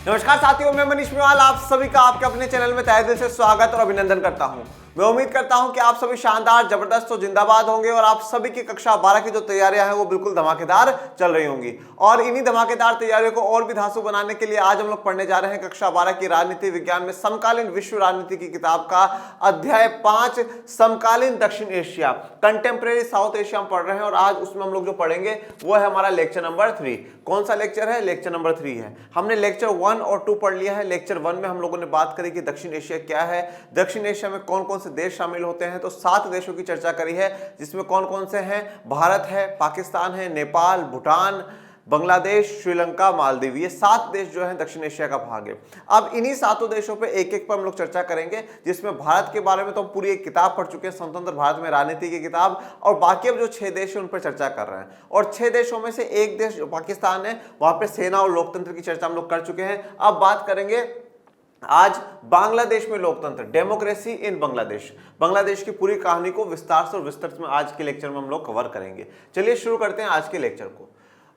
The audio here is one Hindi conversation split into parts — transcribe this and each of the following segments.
नमस्कार साथियों, मैं मनीष मेवाल आप सभी का आपके अपने चैनल में तहे दिल से स्वागत और अभिनंदन करता हूं। मैं उम्मीद करता हूं कि आप सभी शानदार, जबरदस्त और जिंदाबाद होंगे और आप सभी की कक्षा 12 की जो तैयारियां हैं वो बिल्कुल धमाकेदार चल रही होंगी। और इन्हीं धमाकेदार तैयारियों को और भी धांसू बनाने के लिए आज हम लोग पढ़ने जा रहे हैं कक्षा 12 की राजनीति विज्ञान में समकालीन विश्व राजनीति की किताब का अध्याय 5 समकालीन दक्षिण एशिया, कंटेम्प्रेरी साउथ एशिया हम पढ़ रहे हैं। और आज उसमें हम लोग जो पढ़ेंगे वो है हमारा लेक्चर नंबर 3। कौन सा लेक्चर है? लेक्चर नंबर 3 है। हमने लेक्चर 1 और 2 पढ़ लिया है। लेक्चर 1 में हम लोगों ने बात करी कि दक्षिण एशिया क्या है, दक्षिण एशिया में कौन कौन से देश शामिल होते हैं। तो 7 देशों की चर्चा करी है, जिसमें कौन कौन से हैं? भारत है, पाकिस्तान है, नेपाल, भूटान, बांग्लादेश, श्रीलंका, मालदीव। ये 7 देश जो हैं दक्षिण एशिया का भाग है। अब इन्हीं 7 देशों पे एक एक पर हम लोग चर्चा करेंगे, जिसमें भारत के बारे में तो हम पूरी एक किताब पढ़ चुके हैं, स्वतंत्र भारत में राजनीति की किताब। और बाकी अब जो 6 देश हैं उन पर चर्चा कर रहे हैं। और 6 देशों में से एक देश जो पाकिस्तान है, वहां पे सेना और लोकतंत्र की चर्चा हम लोग कर चुके हैं। अब बात करेंगे आज बांग्लादेश में लोकतंत्र, डेमोक्रेसी इन बांग्लादेश। बांग्लादेश की पूरी कहानी को विस्तार से और विस्तृत में आज के लेक्चर में हम लोग कवर करेंगे। चलिए शुरू करते हैं आज के लेक्चर को।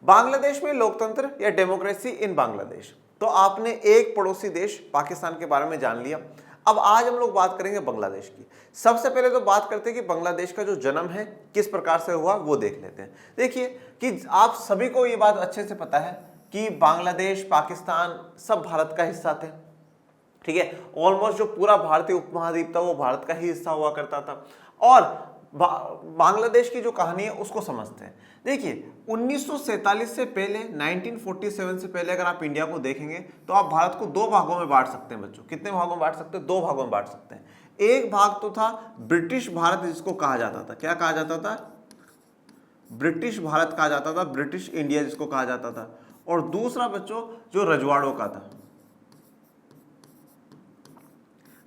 बांग्लादेश में लोकतंत्र या डेमोक्रेसी इन बांग्लादेश। तो आपने एक पड़ोसी देश पाकिस्तान के बारे में जान लिया। अब आज हम लोग बात करेंगे बांग्लादेश की। सबसे पहले तो बात करते हैं कि बांग्लादेश का जो जन्म है किस प्रकार से हुआ वो देख लेते हैं। देखिए कि आप सभी को ये बात अच्छे से पता है कि बांग्लादेश, पाकिस्तान सब भारत का हिस्सा थे। ठीक है, ऑलमोस्ट जो पूरा भारतीय उपमहाद्वीप था वो भारत का ही हिस्सा हुआ करता था। और बांग्लादेश की जो कहानी है उसको समझते हैं। देखिए 1947 से पहले, 1947 से पहले अगर आप इंडिया को देखेंगे तो आप भारत को 2 भागों में बांट सकते हैं बच्चों। कितने भागों में बांट सकते हैं? 2 भागों में बांट सकते हैं। एक भाग तो था ब्रिटिश भारत, जिसको कहा जाता था, क्या कहा जाता था? ब्रिटिश भारत कहा जाता था, ब्रिटिश इंडिया जिसको कहा जाता था। और दूसरा बच्चों जो रजवाड़ों का था,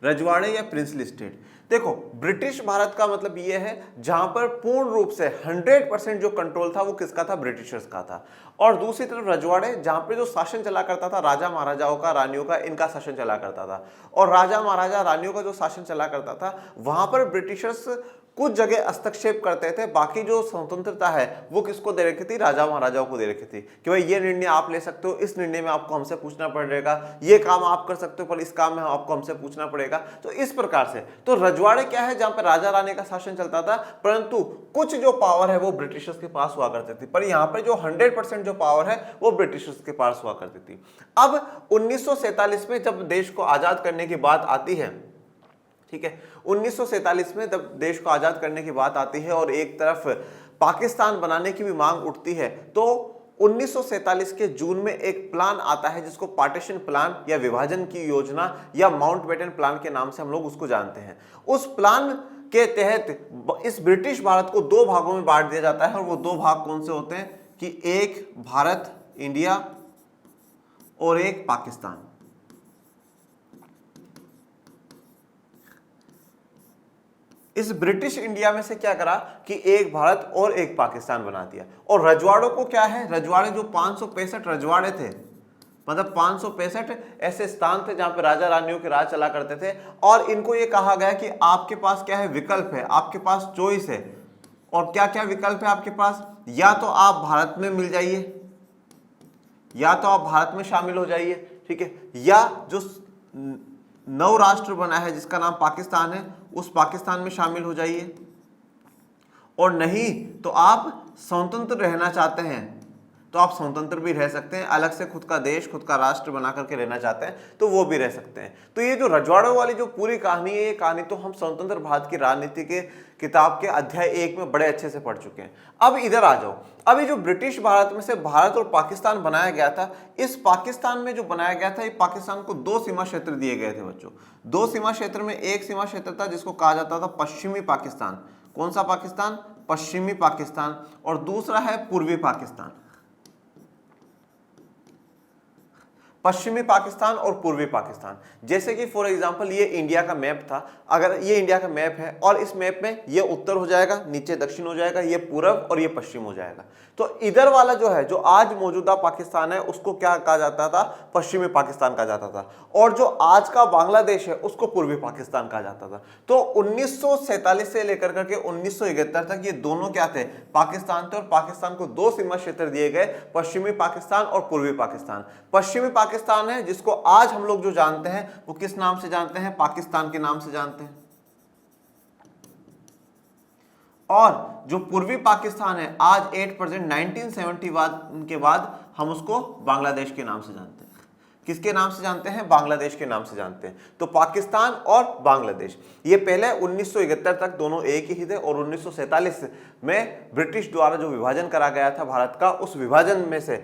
रजवाड़े या प्रिंसली स्टेट। देखो ब्रिटिश भारत का मतलब ये है जहां पर पूर्ण रूप से 100% जो कंट्रोल था वो किसका था? ब्रिटिशर्स का था। और दूसरी तरफ रजवाड़े, जहां पे जो शासन चला करता था राजा महाराजाओं का, रानियों का, इनका शासन चला करता था। और राजा महाराजा रानियों का जो शासन चला करता था वहां पर ब्रिटिशर्स कुछ जगह हस्तक्षेप करते थे। बाकी जो स्वतंत्रता है वो किसको दे रखी थी? राजा महाराजाओं को दे रखी थी कि भाई ये निर्णय आप ले सकते हो, इस निर्णय में आपको हमसे पूछना पड़ेगा, ये काम आप कर सकते हो पर इस काम में आपको हमसे पूछना पड़ेगा। तो इस प्रकार से तो रजवाड़े क्या है, जहां पर राजा रानी का शासन चलता था, परंतु कुछ जो पावर है वो ब्रिटिशर्स के पास हुआ करती थी। पर यहाँ पे जो 100% जो पावर है वो ब्रिटिशर्स के पास हुआ करती थी। अब 1947 में जब देश को आजाद करने की बात आती है, ठीक है, 1947 में जब देश को आजाद करने की बात आती है और एक तरफ पाकिस्तान बनाने की भी मांग उठती है, तो 1947 के जून में एक प्लान आता है जिसको पार्टीशन प्लान या विभाजन की योजना या माउंटबेटन प्लान के नाम से हम लोग उसको जानते हैं। उस प्लान के तहत इस ब्रिटिश भारत को 2 भागों में बांट दिया जाता है। और वो 2 भाग कौन से होते हैं कि एक भारत इंडिया और एक पाकिस्तान। इस ब्रिटिश इंडिया में से क्या करा कि एक भारत और एक पाकिस्तान बना दिया। और रजवाड़ों को क्या है, रजवाड़े जो 565 रजवाड़े थे, मतलब 565 ऐसे स्थान थे जहां पे राजा रानियों के राज चला करते थे। और इनको ये कहा गया कि आपके पास क्या है? विकल्प है, आपके पास चॉइस है। और क्या क्या विकल्प है आपके पास? या तो आप भारत में मिल जाइए, या तो आप भारत में शामिल हो जाइए, ठीक है, या जो नव राष्ट्र बना है जिसका नाम पाकिस्तान है उस पाकिस्तान में शामिल हो जाइए। और नहीं तो आप स्वतंत्र रहना चाहते हैं तो आप स्वतंत्र भी रह सकते हैं, अलग से खुद का देश, खुद का राष्ट्र बना करके रहना चाहते हैं तो वो भी रह सकते हैं। तो ये जो रजवाड़ों वाली जो पूरी कहानी है, ये कहानी तो हम स्वतंत्र भारत की राजनीति के किताब के अध्याय 1 में बड़े अच्छे से पढ़ चुके हैं। अब इधर आ जाओ। अभी जो ब्रिटिश भारत में से भारत और पाकिस्तान बनाया गया था, इस पाकिस्तान में जो बनाया गया था, ये पाकिस्तान को 2 सीमा क्षेत्र दिए गए थे बच्चों। 2 सीमा क्षेत्र में एक सीमा क्षेत्र था जिसको कहा जाता था पश्चिमी पाकिस्तान। कौन सा पाकिस्तान? पश्चिमी पाकिस्तान। और दूसरा है पूर्वी पाकिस्तान। पश्चिमी पाकिस्तान और पूर्वी पाकिस्तान। जैसे कि फॉर एग्जांपल ये इंडिया का मैप था, अगर ये इंडिया का मैप है और इस मैप में ये उत्तर हो जाएगा, नीचे दक्षिण हो जाएगा, ये पूरब और ये पश्चिम हो जाएगा। तो इधर वाला जो है, जो आज मौजूदा पाकिस्तान है, उसको क्या कहा जाता था? पश्चिमी पाकिस्तान कहा जाता था। और जो आज का बांग्लादेश है उसको पूर्वी पाकिस्तान कहा जाता था। तो 1947 से लेकर करके 1971 तक ये दोनों क्या थे? पाकिस्तान थे। और पाकिस्तान को 2 सीमा क्षेत्र दिए गए, पश्चिमी पाकिस्तान और पूर्वी पाकिस्तान। पश्चिमी पाकिस्तान है जिसको आज हम लोग जो जानते हैं वो किस नाम से जानते हैं? पाकिस्तान के नाम से जानते हैं। और जो पूर्वी पाकिस्तान है आज 8% 1970 के बाद हम उसको बांग्लादेश के नाम से जानते हैं। किसके नाम से जानते हैं? बांग्लादेश के नाम से जानते हैं। तो पाकिस्तान और बांग्लादेश ये पहले 1971 तक दोनों एक ही थे और 1947 में ब्रिटिश द्वारा जो विभाजन करा गया था भारत का, उस विभाजन में से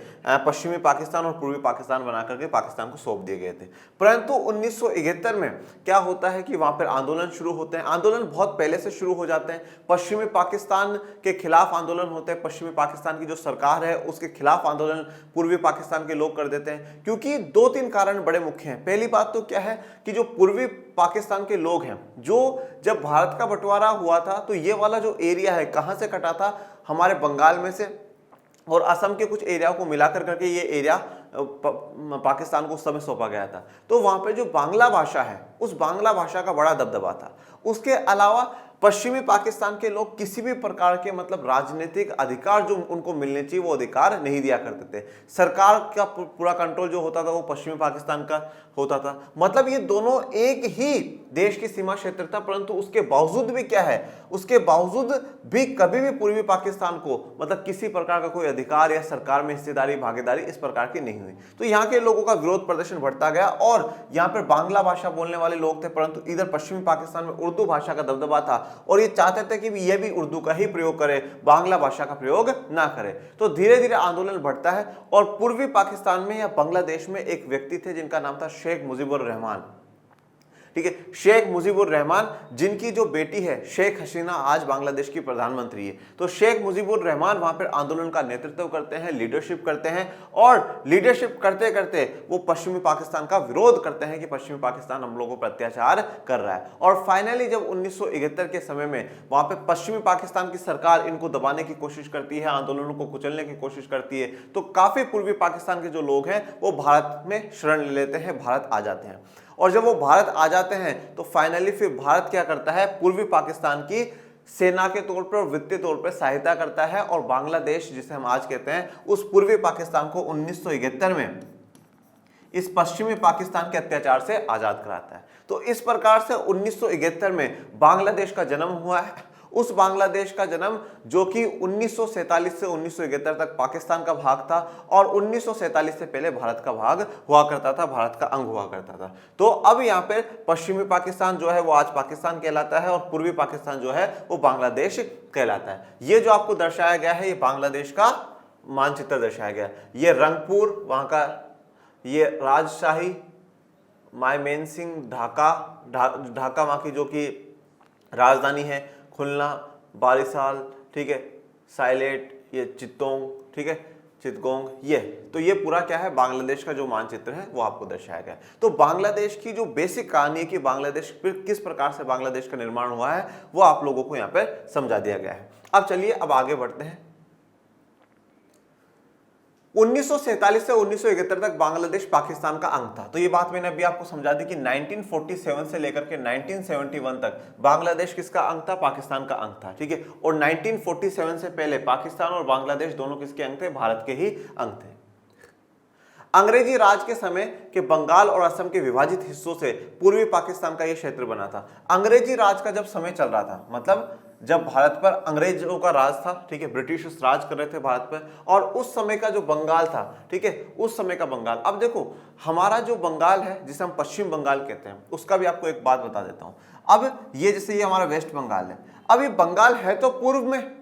पश्चिमी पाकिस्तान और पूर्वी पाकिस्तान बना करके पाकिस्तान को सौंप दिए गए थे। परंतु 1971 में क्या होता है कि वहां पर आंदोलन शुरू होते हैं। आंदोलन बहुत पहले से शुरू हो जाते हैं। पश्चिमी पाकिस्तान के खिलाफ आंदोलन होते हैं। पश्चिमी पाकिस्तान की जो सरकार है उसके खिलाफ आंदोलन पूर्वी पाकिस्तान के लोग कर देते हैं, क्योंकि 2-3 कारण बड़े मुख्य हैं। पहली बात तो क्या है कि जो पूर्वी पाकिस्तान के लोग हैं, जो जब भारत का बंटवारा हुआ था तो ये वाला जो एरिया है कहां से कटा था? हमारे बंगाल में से और असम के कुछ एरिया को मिलाकर करके ये एरिया पाकिस्तान को उस समय सौंपा गया था। तो वहां पे जो बांग्ला भाषा है उस बांग्ला भाषा का बड़ा दबदबा था। उसके अलावा पश्चिमी पाकिस्तान के लोग किसी भी प्रकार के मतलब राजनीतिक अधिकार जो उनको मिलने चाहिए वो अधिकार नहीं दिया करते थे। सरकार का पूरा कंट्रोल जो होता था वो पश्चिमी पाकिस्तान का होता था। मतलब ये दोनों एक ही देश की सीमा क्षेत्र था, परंतु उसके बावजूद भी क्या है, उसके बावजूद भी कभी भी पूर्वी पाकिस्तान को मतलब किसी प्रकार का कोई अधिकार या सरकार में हिस्सेदारी भागीदारी इस प्रकार की नहीं हुई। तो यहाँ के लोगों का विरोध प्रदर्शन बढ़ता गया और यहाँ पर बांग्ला भाषा बोलने वाले लोग थे, परंतु इधर पश्चिमी पाकिस्तान में उर्दू भाषा का दबदबा था और ये चाहते थे कि यह भी उर्दू का ही प्रयोग करे, बांग्ला भाषा का प्रयोग ना करे। तो धीरे धीरे आंदोलन बढ़ता है और पूर्वी पाकिस्तान में या बांग्लादेश में एक व्यक्ति थे जिनका नाम था शेख मुजीबुर रहमान। ठीक है, शेख मुजीबुर रहमान, जिनकी जो बेटी है शेख हसीना आज बांग्लादेश की प्रधानमंत्री है। तो शेख मुजीबुर रहमान वहां पर आंदोलन का नेतृत्व करते हैं, लीडरशिप करते हैं और लीडरशिप करते करते वो पश्चिमी पाकिस्तान का विरोध करते हैं कि पश्चिमी पाकिस्तान हम लोगों पर अत्याचार कर रहा है। और फाइनली जब 1971 के समय में वहां पे पश्चिमी पाकिस्तान की सरकार इनको दबाने की कोशिश करती है, आंदोलनों को कुचलने की कोशिश करती है, तो काफी पूर्वी पाकिस्तान के जो लोग हैं वो भारत में शरण ले लेते हैं, भारत आ जाते हैं। और जब वो भारत आ जाते हैं तो फाइनली फिर भारत क्या करता है, पूर्वी पाकिस्तान की सेना के तौर पर और वित्तीय तौर पर सहायता करता है और बांग्लादेश जिसे हम आज कहते हैं उस पूर्वी पाकिस्तान को 1971 में इस पश्चिमी पाकिस्तान के अत्याचार से आजाद कराता है। तो इस प्रकार से 1971 में बांग्लादेश का जन्म हुआ है। उस बांग्लादेश का जन्म जो कि 1947 से 1971 तक पाकिस्तान का भाग था और 1947 से पहले भारत का भाग हुआ करता था, भारत का अंग हुआ करता था। तो अब यहाँ पे पश्चिमी पाकिस्तान जो है वो आज पाकिस्तान कहलाता है और पूर्वी पाकिस्तान जो है वो बांग्लादेश कहलाता है। ये जो आपको दर्शाया गया है ये बांग्लादेश का मानचित्र दर्शाया गया है। ये रंगपुर वहाँ का, ये राजशाही, मायमेनसिंह, ढाका वहाँ की जो कि राजधानी है, खुलना, बारिसाल, ठीक है, साइलेट, ये चित्तोंग, ठीक है, चितगोंग, ये तो ये पूरा क्या है बांग्लादेश का जो मानचित्र है वो आपको दर्शाया गया है। तो बांग्लादेश की जो बेसिक कहानी है कि बांग्लादेश फिर किस प्रकार से बांग्लादेश का निर्माण हुआ है वो आप लोगों को यहाँ पर समझा दिया गया है। अब चलिए अब आगे बढ़ते हैं। 1947 से 1971 तक बांग्लादेश पाकिस्तान का अंग था। तो ये बात मैंने अभी आपको समझा दी कि 1947 से लेकर के 1971 तक बांग्लादेश किसका अंग था, पाकिस्तान का अंग था। ठीक है, और 1947 से पहले पाकिस्तान और बांग्लादेश दोनों किसके अंग थे, भारत के ही अंग थे। अंग्रेजी राज के समय के बंगाल और असम के विभाजित हिस्सों से पूर्वी पाकिस्तान का यह क्षेत्र बना था। अंग्रेजी राज का जब समय चल रहा था, मतलब जब भारत पर अंग्रेजों का राज था, ठीक है, ब्रिटिश राज कर रहे थे भारत पर, और उस समय का जो बंगाल था, ठीक है, उस समय का बंगाल। अब देखो हमारा जो बंगाल है जिसे हम पश्चिम बंगाल कहते हैं, उसका भी आपको एक बात बता देता हूं। अब ये जैसे ये हमारा वेस्ट बंगाल है, अब ये बंगाल है तो पूर्व में,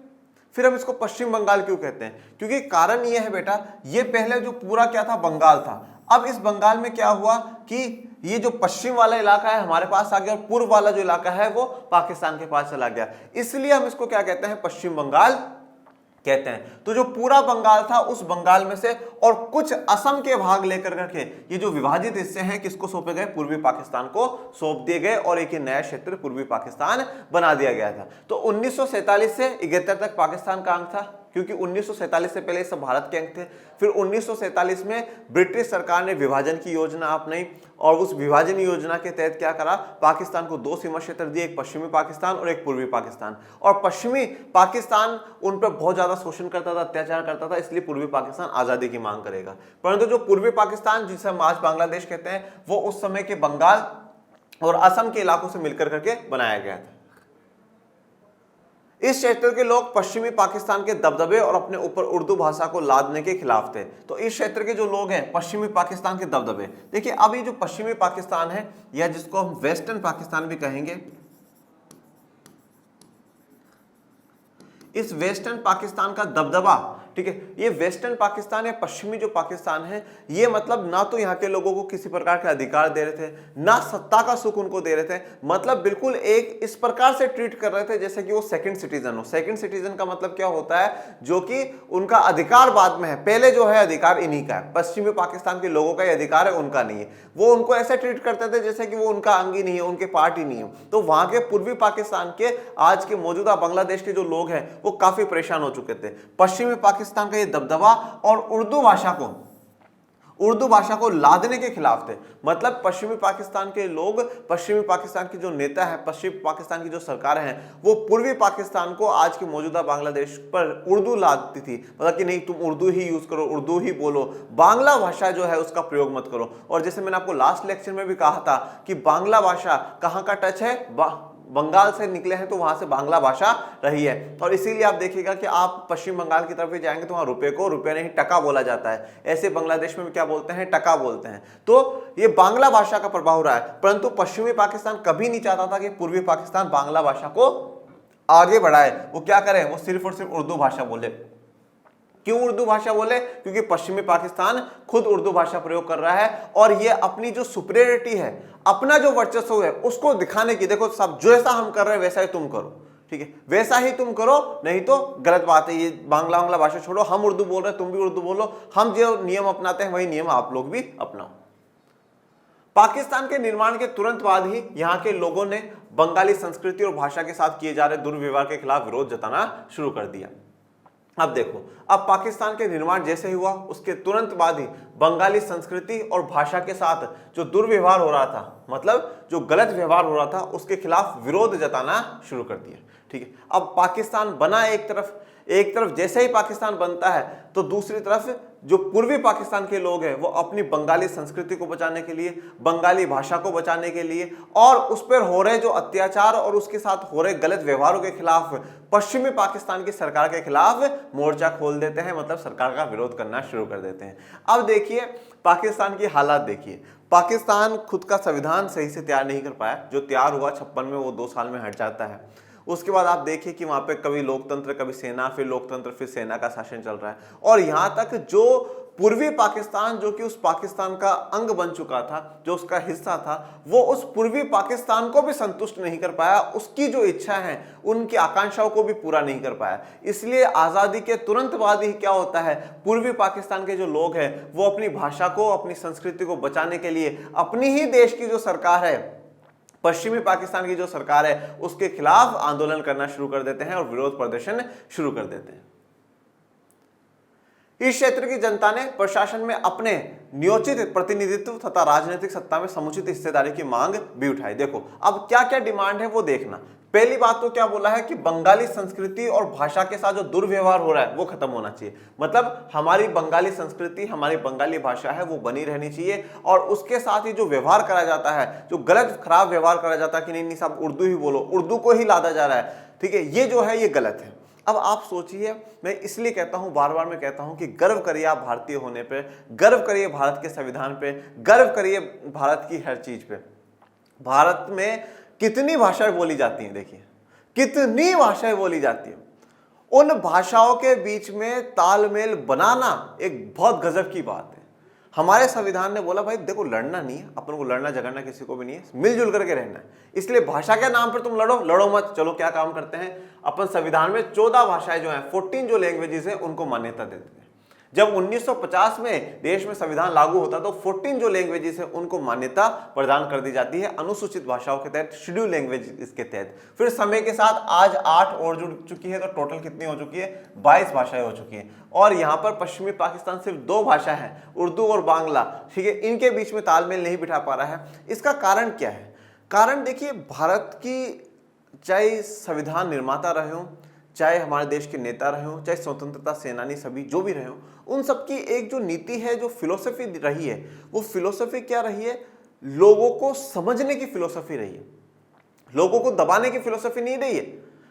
फिर हम इसको पश्चिम बंगाल क्यों कहते हैं, क्योंकि कारण ये है बेटा, ये पहले जो पूरा क्या था, बंगाल था। अब इस बंगाल में क्या हुआ कि ये जो पश्चिम वाला इलाका है हमारे पास आ गया और पूर्व वाला जो इलाका है वो पाकिस्तान के पास चला गया, इसलिए हम इसको क्या कहते हैं, पश्चिम बंगाल कहते हैं। तो जो पूरा बंगाल था उस बंगाल में से और कुछ असम के भाग लेकर करके ये जो विभाजित हिस्से हैं किसको सौंपे गए, पूर्वी पाकिस्तान को सौंप दिए गए और एक नया क्षेत्र पूर्वी पाकिस्तान बना दिया गया था। तो 1947 से 71 तक पाकिस्तान का अंग था। क्योंकि 1947 से पहले सब भारत के अंग थे। फिर 1947 में ब्रिटिश सरकार ने विभाजन की योजना अपनाई और उस विभाजन योजना के तहत क्या करा, पाकिस्तान को दो सीमा क्षेत्र दिए, एक पश्चिमी पाकिस्तान और एक पूर्वी पाकिस्तान। और पश्चिमी पाकिस्तान उन पर बहुत ज्यादा शोषण करता था, अत्याचार करता था, इसलिए पूर्वी पाकिस्तान आजादी की मांग करेगा। परंतु जो पूर्वी पाकिस्तान जिसे हम आज बांग्लादेश कहते हैं, वो उस समय के बंगाल और असम के इलाकों से मिलकर करके बनाया गया था। इस क्षेत्र के लोग पश्चिमी पाकिस्तान के दबदबे और अपने ऊपर उर्दू भाषा को लादने के खिलाफ थे। तो इस क्षेत्र के जो लोग हैं, पश्चिमी पाकिस्तान के दबदबे, देखिए अब ये जो पश्चिमी पाकिस्तान है या जिसको हम वेस्टर्न पाकिस्तान भी कहेंगे, इस वेस्टर्न पाकिस्तान का दबदबा, ठीक है, ये वेस्टर्न पाकिस्तान या पश्चिमी जो पाकिस्तान है, ये मतलब ना तो यहाँ के लोगों को किसी प्रकार के अधिकार दे रहे थे, ना सत्ता का सुख उनको दे रहे थे, मतलब बिल्कुल एक इस प्रकार से ट्रीट कर रहे थे जैसे कि वो सेकंड सिटीजन हो। सेकंड सिटीजन का मतलब क्या होता है, जो कि उनका अधिकार बाद में है, पहले जो है अधिकार इन्हीं का है। पश्चिमी पाकिस्तान के लोगों का ये अधिकार है, उनका नहीं है। वो उनको ऐसे ट्रीट करते थे जैसे कि वो उनका अंग ही नहीं है, उनके पार्ट ही नहीं है। तो वहां के पूर्वी पाकिस्तान के, आज के मौजूदा बांग्लादेश के जो लोग हैं, वो काफी परेशान हो चुके थे। पश्चिमी पाकिस्तान का ये दबदबा और उर्दू भाषा को लादने के खिलाफ थे। मतलब पश्चिमी पाकिस्तान के लोग, पश्चिमी पाकिस्तान के जो नेता है, पश्चिमी पाकिस्तान की जो सरकार है, वो पूर्वी पाकिस्तान को, आज के मौजूदा बांग्लादेश पर उर्दू लादती थी। मतलब कि नहीं, तुम उर्दू ही यूज करो, उर्दू ही बोलो, बांग्ला भाषा जो है उसका प्रयोग मत करो। और जैसे मैंने आपको लास्ट लेक्चर में भी कहा था कि बांग्ला भाषा कहाँ का टच है, बंगाल से निकले हैं तो वहां से बांग्ला भाषा रही है। और इसीलिए आप देखिएगा कि आप पश्चिम बंगाल की तरफ भी जाएंगे तो वहां रुपए को रुपए नहीं टका बोला जाता है। ऐसे बांग्लादेश में भी क्या बोलते हैं, टका बोलते हैं। तो ये बांग्ला भाषा का प्रभाव रहा है। परंतु पश्चिमी पाकिस्तान कभी नहीं चाहता था कि पूर्वी पाकिस्तान बांग्ला भाषा को आगे बढ़ाए। वो क्या करें, वो सिर्फ और सिर्फ उर्दू भाषा बोले। क्यों उर्दू भाषा बोले? क्योंकि पश्चिमी पाकिस्तान खुद उर्दू भाषा प्रयोग कर रहा है और ये अपनी जो सुपीरियरिटी है, अपना जो वर्चस्व है, उसको दिखाने की, देखो सब जैसा हम कर रहे हैं वैसा ही तुम करो, ठीक है, वैसा ही तुम करो, नहीं तो गलत बात है। ये बांग्ला भाषा छोड़ो, हम उर्दू बोल रहे हैं, तुम भी उर्दू बोलो, हम जो नियम अपनाते हैं वही नियम आप लोग भी अपनाओ। पाकिस्तान के निर्माण के तुरंत बाद ही यहाँ के लोगों ने बंगाली संस्कृति और भाषा के साथ किए जा रहे दुर्व्यवहार के खिलाफ विरोध जताना शुरू कर दिया। अब देखो, अब पाकिस्तान के निर्माण जैसे ही हुआ, उसके तुरंत बाद ही बंगाली संस्कृति और भाषा के साथ जो दुर्व्यवहार हो रहा था, मतलब जो गलत व्यवहार हो रहा था, उसके खिलाफ विरोध जताना शुरू कर दिया। ठीक है, अब पाकिस्तान बना एक तरफ जैसे ही पाकिस्तान बनता है तो दूसरी तरफ जो पूर्वी पाकिस्तान के लोग हैं वो अपनी बंगाली संस्कृति को बचाने के लिए, बंगाली भाषा को बचाने के लिए और उस पर हो रहे जो अत्याचार और उसके साथ हो रहे गलत व्यवहारों के खिलाफ पश्चिमी पाकिस्तान की सरकार के खिलाफ मोर्चा खोल देते हैं, मतलब सरकार का विरोध करना शुरू कर देते हैं। अब देखिए पाकिस्तान की हालात देखिए, पाकिस्तान खुद का संविधान सही से तैयार नहीं कर पाया, जो तैयार हुआ 56 में वो 2 साल में हट जाता है। उसके बाद आप देखिए कि वहां पे कभी लोकतंत्र, कभी सेना, फिर लोकतंत्र, फिर सेना का शासन चल रहा है। और यहां तक जो पूर्वी पाकिस्तान, जो कि उस पाकिस्तान का अंग बन चुका था, जो उसका हिस्सा था, वो उस पूर्वी पाकिस्तान को भी संतुष्ट नहीं कर पाया, उसकी जो इच्छा है, उनकी आकांक्षाओं को भी पूरा नहीं कर पाया। इसलिए आजादी के तुरंत बाद ही क्या होता है, पूर्वी पाकिस्तान के जो लोग हैं वो अपनी भाषा को, अपनी संस्कृति को बचाने के लिए अपनी ही देश की जो सरकार है, पश्चिमी पाकिस्तान की जो सरकार है, उसके खिलाफ आंदोलन करना शुरू कर देते हैं और विरोध प्रदर्शन शुरू कर देते हैं। इस क्षेत्र की जनता ने प्रशासन में अपने नियोजित प्रतिनिधित्व तथा राजनीतिक सत्ता में समुचित हिस्सेदारी की मांग भी उठाई। देखो अब क्या क्या डिमांड है वो देखना। पहली बात तो क्या बोला है कि बंगाली संस्कृति और भाषा के साथ जो दुर्व्यवहार हो रहा है वो खत्म होना चाहिए। मतलब हमारी बंगाली संस्कृति, हमारी बंगाली भाषा है वो बनी रहनी चाहिए और उसके साथ ही जो व्यवहार करा जाता है, जो गलत खराब व्यवहार करा जाता है कि नहीं साहब उर्दू ही बोलो, उर्दू को ही लादा जा रहा है, ठीक है, ये जो है ये गलत है। अब आप सोचिए, मैं इसलिए कहता हूं, बार बार मैं कहता हूं कि गर्व करिए आप भारतीय होने पे, गर्व करिए भारत के संविधान पे, गर्व करिए भारत की हर चीज पे। भारत में कितनी भाषाएं बोली जाती हैं, देखिए कितनी भाषाएं बोली जाती हैं। उन भाषाओं के बीच में तालमेल बनाना एक बहुत गजब की बात है। हमारे संविधान ने बोला भाई देखो लड़ना नहीं है, अपन को लड़ना झगड़ना किसी को भी नहीं है, मिलजुल करके रहना है। इसलिए भाषा के नाम पर तुम लड़ो मत। चलो क्या काम करते हैं, अपन संविधान में 14 भाषाएं जो हैं, 14 जो लैंग्वेजेस हैं उनको मान्यता देते हैं। जब 1950 में देश में संविधान लागू होता तो 14 जो लैंग्वेजेस है उनको मान्यता प्रदान कर दी जाती है अनुसूचित भाषाओं के तहत, शेड्यूल लैंग्वेज इसके तहत। फिर समय के साथ आज 8 और जुड़ चुकी है, तो टोटल कितनी हो चुकी है? 22 भाषाएं हो चुकी हैं। और यहाँ पर पश्चिमी पाकिस्तान सिर्फ 2 भाषा है, उर्दू और बांग्ला, ठीक है, इनके बीच में तालमेल नहीं बिठा पा रहा है। इसका कारण क्या है? कारण देखिए, भारत की चाहे संविधान निर्माता रहे हों, चाहे हमारे देश के नेता रहे हों, चाहे स्वतंत्रता सेनानी सभी जो भी रहे हों, उन सबकी एक जो नीति है, जो फिलोसफी रही है, वो फिलोसफी क्या रही है? लोगों को समझने की फिलोसफी रही है, लोगों को दबाने की फिलोसफी नहीं रही है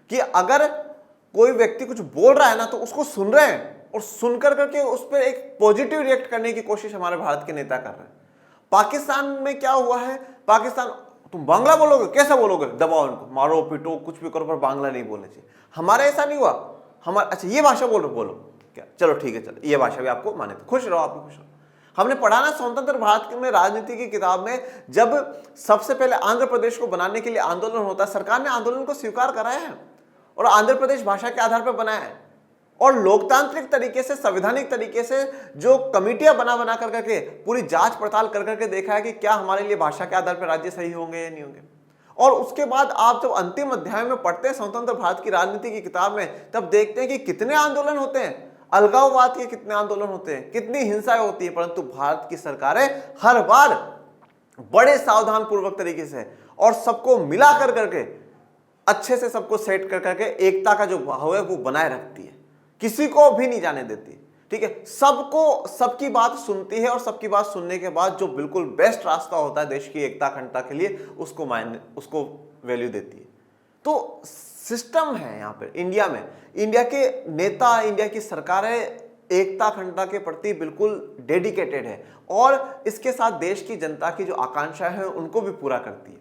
कि अगर कोई व्यक्ति कुछ बोल रहा है ना तो उसको सुन रहे हैं और सुनकर करके उस पर एक पॉजिटिव रिएक्ट करने की कोशिश हमारे भारत के नेता कर रहे हैं। पाकिस्तान में क्या हुआ है? पाकिस्तान, तुम बांग्ला बोलोगे, कैसे बोलोगे? दबाओ इनको, मारो पीटो कुछ भी करो, पर बांग्ला नहीं बोलना चाहिए। हमारा ऐसा नहीं हुआ। हमारा अच्छा ये भाषा बोलो, बोलो क्या, चलो ठीक है, चलो ये भाषा भी आपको माने, खुश रहो, आप भी खुश रहो। हमने पढ़ा ना स्वतंत्र भारत में राजनीति की किताब में, जब सबसे पहले आंध्र प्रदेश को बनाने के लिए आंदोलन होता है, सरकार ने आंदोलन को स्वीकार कराया है और आंध्र प्रदेश भाषा के आधार पर बनाया है। और लोकतांत्रिक तरीके से, संवैधानिक तरीके से जो कमिटियां बना करके पूरी जांच पड़ताल कर करके देखा है कि क्या हमारे लिए भाषा के आधार पर राज्य सही होंगे या नहीं होंगे। और उसके बाद आप जब अंतिम अध्याय में पढ़ते हैं स्वतंत्र भारत की राजनीति की किताब में, तब देखते हैं कि कितने आंदोलन होते हैं, अलगाववाद के कितने आंदोलन होते हैं, कितनी हिंसाएं होती है, परंतु भारत की सरकारें हर बार बड़े सावधान पूर्वक तरीके से और सबको मिला कर करके अच्छे से सबको सेट कर करके एकता का जो भाव है वो बनाए रखती है, किसी को भी नहीं जाने देती, ठीक है, सबको सबकी बात सुनती है और सबकी बात सुनने के बाद जो बिल्कुल बेस्ट रास्ता होता है देश की एकता अखंडता के लिए, उसको वैल्यू देती है। तो सिस्टम है यहाँ पे इंडिया में, इंडिया के नेता, इंडिया की सरकारें एकता अखंडता के प्रति बिल्कुल डेडिकेटेड है और इसके साथ देश की जनता की जो आकांक्षा है उनको भी पूरा करती है।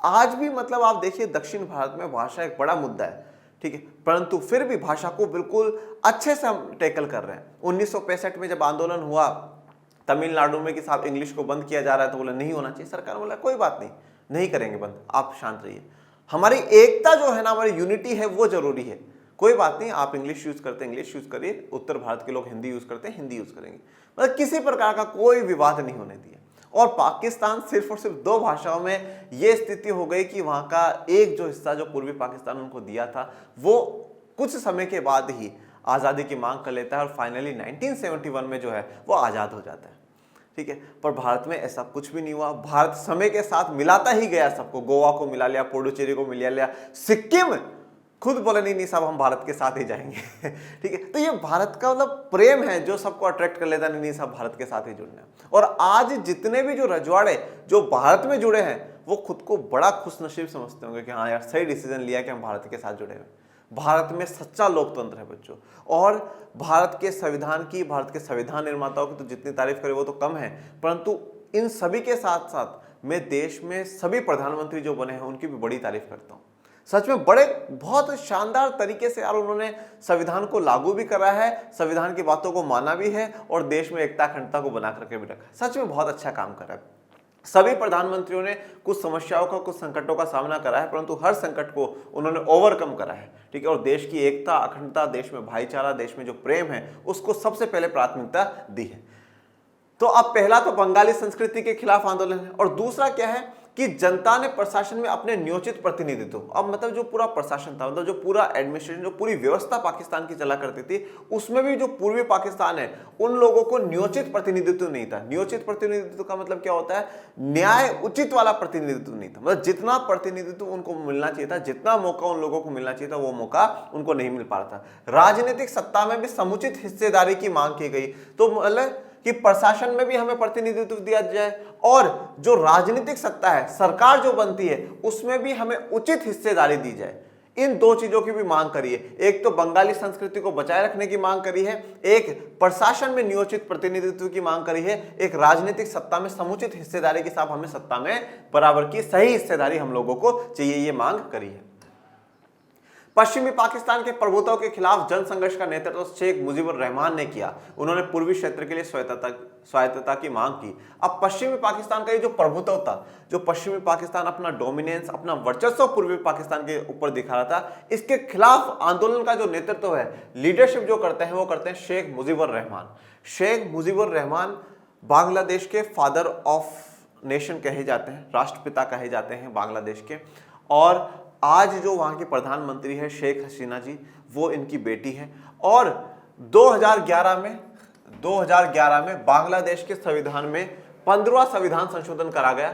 आज भी मतलब आप देखिए दक्षिण भारत में भाषा एक बड़ा मुद्दा है, ठीक है, परंतु फिर भी भाषा को बिल्कुल अच्छे से हम टैकल कर रहे हैं। 1965 में जब आंदोलन हुआ तमिलनाडु में कि साहब इंग्लिश को बंद किया जा रहा है, तो बोला नहीं होना चाहिए, सरकार बोला कोई बात नहीं, नहीं करेंगे बंद, आप शांत रहिए, हमारी एकता जो है ना, हमारी यूनिटी है वो जरूरी है, कोई बात नहीं, आप इंग्लिश यूज करते हैं इंग्लिश यूज करिए, उत्तर भारत के लोग हिंदी यूज करते हैं हिंदी यूज करेंगे, मतलब किसी प्रकार का कोई विवाद नहीं होने दिया। और पाकिस्तान सिर्फ और सिर्फ 2 भाषाओं में ये स्थिति हो गई कि वहां का एक जो हिस्सा जो पूर्वी पाकिस्तान उनको दिया था वो कुछ समय के बाद ही आज़ादी की मांग कर लेता है और फाइनली 1971 में जो है वो आज़ाद हो जाता है, ठीक है। पर भारत में ऐसा कुछ भी नहीं हुआ, भारत समय के साथ मिलाता ही गया सबको, गोवा को मिला लिया, पुडुचेरी को मिला लिया, सिक्किम खुद बोले नहीं साहब हम भारत के साथ ही जाएंगे ठीक है। तो ये भारत का मतलब प्रेम है जो सबको अट्रैक्ट कर लेता, नहीं साहब भारत के साथ ही जुड़ना है। और आज जितने भी जो रजवाड़े जो भारत में जुड़े हैं वो खुद को बड़ा खुशनसीब समझते होंगे कि हाँ यार सही डिसीजन लिया कि हम भारत के साथ जुड़े हुए। भारत में सच्चा लोकतंत्र है बच्चों, और भारत के संविधान की, भारत के संविधान निर्माताओं की तो जितनी तारीफ करें वो तो कम है, परंतु इन सभी के साथ साथ मैं देश में सभी प्रधानमंत्री जो बने हैं उनकी भी बड़ी तारीफ करता हूँ। सच में बड़े बहुत शानदार तरीके से यार उन्होंने संविधान को लागू भी करा है, संविधान की बातों को माना भी है और देश में एकता अखंडता को बना करके भी रखा है। सच में बहुत अच्छा काम करा है। सभी प्रधानमंत्रियों ने कुछ समस्याओं का, कुछ संकटों का सामना करा है, परंतु हर संकट को उन्होंने ओवरकम करा है, ठीक है। और देश की एकता अखंडता, देश में भाईचारा, देश में जो प्रेम है उसको सबसे पहले प्राथमिकता दी है। तो अब पहला तो बंगाली संस्कृति के खिलाफ आंदोलन है, और दूसरा क्या है कि जनता ने प्रशासन में अपने नियोजित प्रतिनिधित्व, अब मतलब जो पूरा प्रशासन था, मतलब जो पूरा एडमिनिस्ट्रेशन, जो पूरी व्यवस्था पाकिस्तान की चला करती थी, उसमें भी जो पूर्वी पाकिस्तान है उन लोगों को नियोजित प्रतिनिधित्व नहीं था। नियोजित प्रतिनिधित्व का मतलब क्या होता है? न्याय उचित वाला प्रतिनिधित्व नहीं था, मतलब जितना प्रतिनिधित्व उनको मिलना चाहिए था, जितना मौका उन लोगों को मिलना चाहिए था, वो मौका उनको नहीं मिल पा रहा था। राजनीतिक सत्ता में भी समुचित हिस्सेदारी की मांग की गई, तो मतलब कि प्रशासन में भी हमें प्रतिनिधित्व दिया जाए, और जो राजनीतिक सत्ता है, सरकार जो बनती है, उसमें भी हमें उचित हिस्सेदारी दी जाए। इन 2 चीजों की भी मांग करी है। एक तो बंगाली संस्कृति को बचाए रखने की मांग करी है, एक प्रशासन में नियोजित प्रतिनिधित्व की मांग करी है, एक राजनीतिक सत्ता में समुचित हिस्सेदारी के साथ हमें सत्ता में बराबर की सही हिस्सेदारी हम लोगों को चाहिए, ये मांग करी है। पश्चिमी पाकिस्तान के प्रभुत्व के खिलाफ जन संघर्ष का नेतृत्व शेख मुजीबुर रहमान ने किया। उन्होंने पूर्वी क्षेत्र के लिए स्वायत्तता की मांग की। अब पश्चिमी पाकिस्तान का ये जो प्रभुत्व था, जो पश्चिमी पाकिस्तान अपना डोमिनेंस, अपना वर्चस्व पूर्वी पाकिस्तान के ऊपर दिखा रहा था, इसके खिलाफ आंदोलन का जो नेतृत्व है, लीडरशिप जो करते हैं, वो करते हैं शेख मुजीबुर रहमान। शेख मुजीबुर रहमान बांग्लादेश के फादर ऑफ नेशन कहे जाते हैं, राष्ट्रपिता कहे जाते हैं बांग्लादेश के। और आज जो वहां की प्रधानमंत्री है शेख हसीना जी, वो इनकी बेटी है। और 2011 में बांग्लादेश के संविधान में 15वां संविधान संशोधन करा गया।